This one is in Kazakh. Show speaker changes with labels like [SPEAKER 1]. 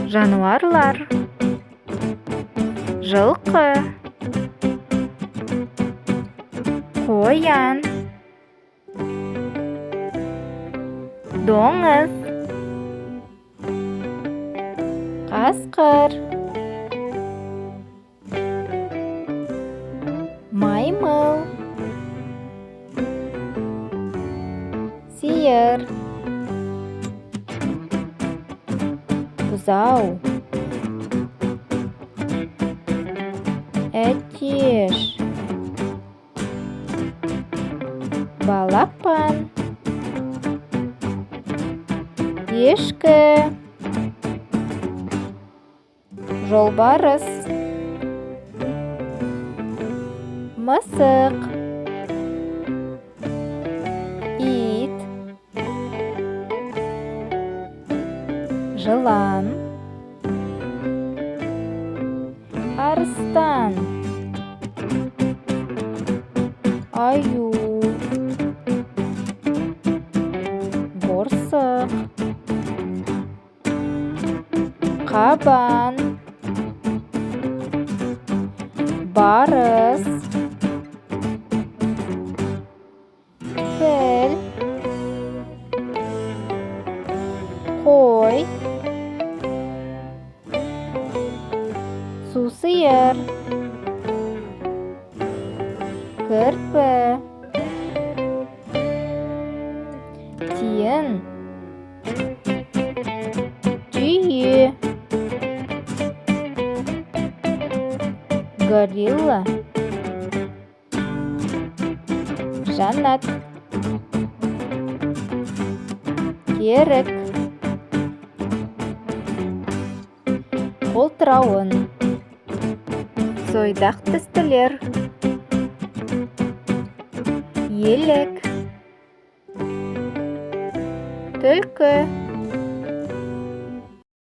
[SPEAKER 1] Жануарлар. Жылқы. Қоян. Доңыз. Қасқыр. Маймыл. Сиыр. Бұзау. Әтеш. Балапан. Ешкі. Жолбарыс. Мысық. Ит. Жылан. Арыстан. Аю. Борсық. Қабан. Барыс. Філ. Қой. Сусыйыр. Кірпі. Тиін. Түйе. Горилла. Жанат. Керік. Қолтырауын. Сойдақ тістілер. Елік. Түлкі.